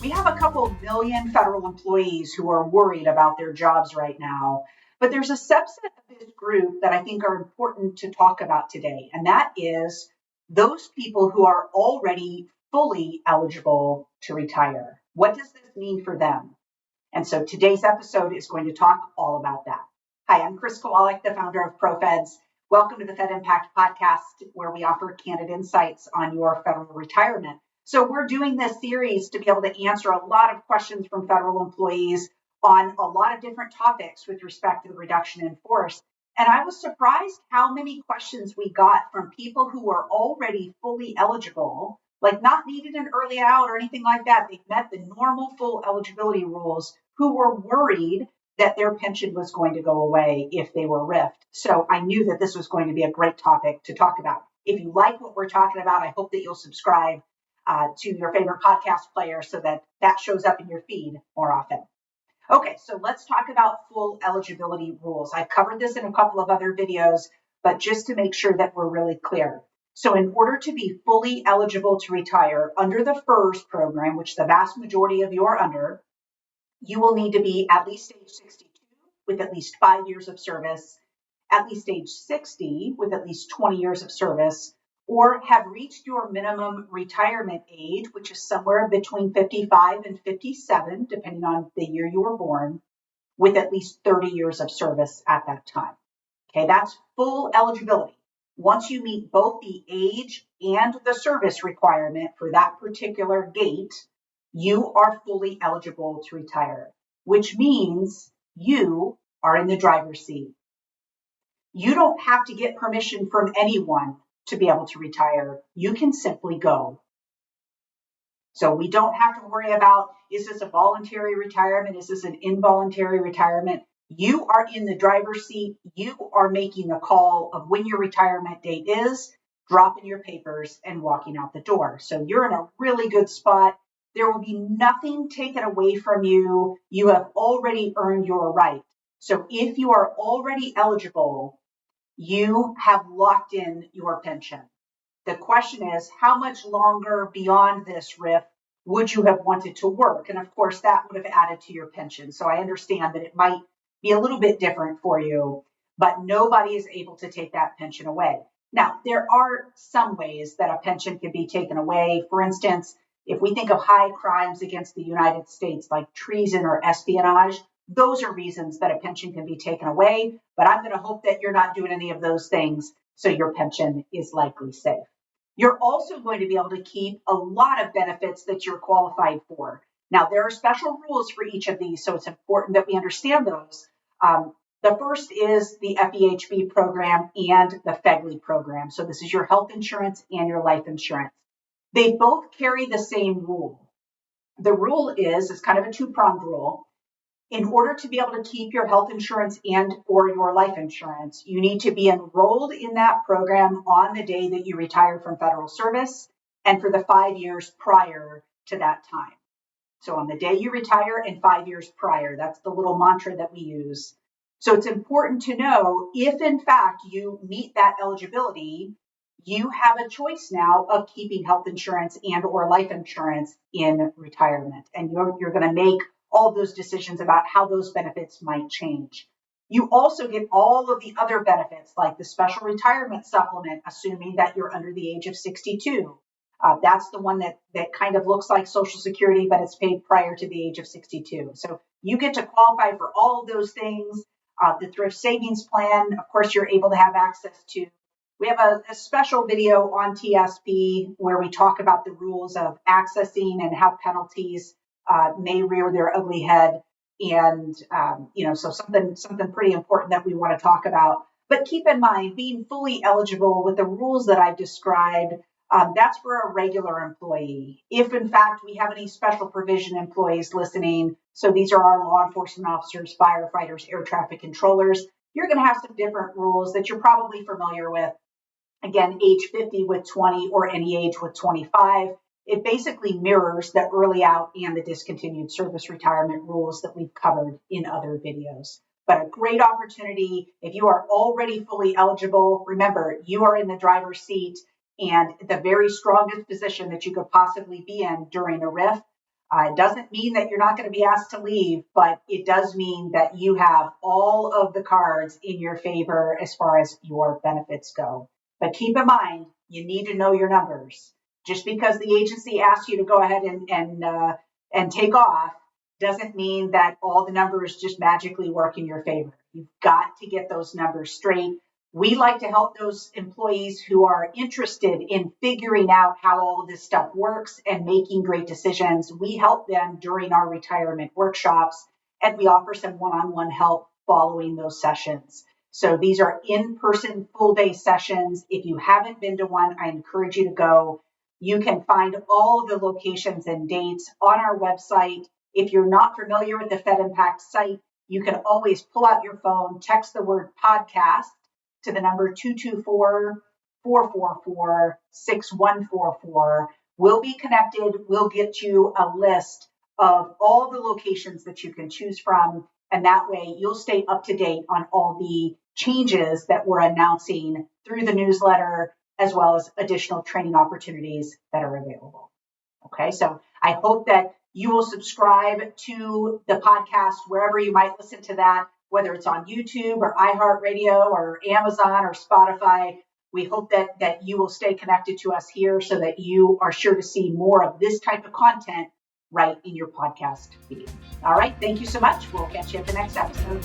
We have a couple million federal employees who are worried about their jobs right now, but there's a subset of this group that I think are important to talk about today, and that is those people who are already fully eligible to retire. What does this mean for them? And so today's episode is going to talk all about that. Hi, I'm Chris Kowalik, the founder of ProFeds. Welcome to the Fed Impact Podcast, where we offer candid insights on your federal retirement. So we're doing this series to be able to answer a lot of questions from federal employees on a lot of different topics with respect to the reduction in force. And I was surprised how many questions we got from people who are already fully eligible, like not needed an early out or anything like that. They've met the normal full eligibility rules, who were worried that their pension was going to go away if they were RIFed. So I knew that this was going to be a great topic to talk about. If you like what we're talking about, I hope that you'll subscribe to your favorite podcast player so that that shows up in your feed more often. Okay, so let's talk about full eligibility rules. I've covered this in a couple of other videos, but just to make sure that we're really clear. So in order to be fully eligible to retire under the FERS program, which the vast majority of you are under, you will need to be at least age 62 with at least 5 years of service, at least age 60 with at least 20 years of service, or have reached your minimum retirement age, which is somewhere between 55 and 57, depending on the year you were born, with at least 30 years of service at that time. Okay, that's full eligibility. Once you meet both the age and the service requirement for that particular gate, you are fully eligible to retire, which means you are in the driver's seat. You don't have to get permission from anyone to be able to retire. You can simply go. So we don't have to worry about, is this a voluntary retirement? Is this an involuntary retirement? You are in the driver's seat. You are making the call of when your retirement date is, dropping your papers and walking out the door. So you're in a really good spot. There will be nothing taken away from you. You have already earned your right. So if you are already eligible, you have locked in your pension. The question is, how much longer beyond this RIF would you have wanted to work? And of course, that would have added to your pension. So I understand that it might be a little bit different for you, but nobody is able to take that pension away. Now, there are some ways that a pension can be taken away. For instance, if we think of high crimes against the United States, like treason or espionage, those are reasons that a pension can be taken away, but I'm going to hope that you're not doing any of those things, so your pension is likely safe. You're also going to be able to keep a lot of benefits that you're qualified for. Now, there are special rules for each of these, so it's important that we understand those. The first is the FEHB program and the FEGLI program. So this is your health insurance and your life insurance. They both carry the same rule. The rule is, it's kind of a two-pronged rule. In order to be able to keep your health insurance and or your life insurance, you need to be enrolled in that program on the day that you retire from federal service and for the 5 years prior to that time. So on the day you retire and 5 years prior, that's the little mantra that we use. So it's important to know if in fact you meet that eligibility, you have a choice now of keeping health insurance and or life insurance in retirement. And you're going to make all those decisions about how those benefits might change. You also get all of the other benefits like the special retirement supplement, assuming that you're under the age of 62. That's the one that kind of looks like Social Security, but it's paid prior to the age of 62. So you get to qualify for all of those things. The thrift savings plan, of course, you're able to have access to. We have a special video on TSP where we talk about the rules of accessing and how penalties may rear their ugly head. And, so something pretty important that we want to talk about. But keep in mind, being fully eligible with the rules that I've described, that's for a regular employee. If, in fact, we have any special provision employees listening, so these are our law enforcement officers, firefighters, air traffic controllers, you're going to have some different rules that you're probably familiar with. Again, age 50 with 20 or any age with 25. It basically mirrors the early out and the discontinued service retirement rules that we've covered in other videos. But a great opportunity. If you are already fully eligible, remember, you are in the driver's seat and the very strongest position that you could possibly be in during a RIF. It doesn't mean that you're not going to be asked to leave, but it does mean that you have all of the cards in your favor as far as your benefits go. But keep in mind, you need to know your numbers. Just because the agency asks you to go ahead and take off doesn't mean that all the numbers just magically work in your favor. You've got to get those numbers straight. We like to help those employees who are interested in figuring out how all of this stuff works and making great decisions. We help them during our retirement workshops, and we offer some one-on-one help following those sessions. So these are in-person full-day sessions. If you haven't been to one, I encourage you to go. You can find all of the locations and dates on our website. If you're not familiar with the Fed Impact site, you can always pull out your phone, text the word podcast to the number 224-444-6144. We'll be connected. We'll get you a list of all the locations that you can choose from. And that way you'll stay up to date on all the changes that we're announcing through the newsletter, as well as additional training opportunities that are available. Okay, so I hope that you will subscribe to the podcast wherever you might listen to that, whether it's on YouTube or iHeartRadio or Amazon or Spotify. We hope that you will stay connected to us here so that you are sure to see more of this type of content right in your podcast feed. All right, thank you so much. We'll catch you at the next episode.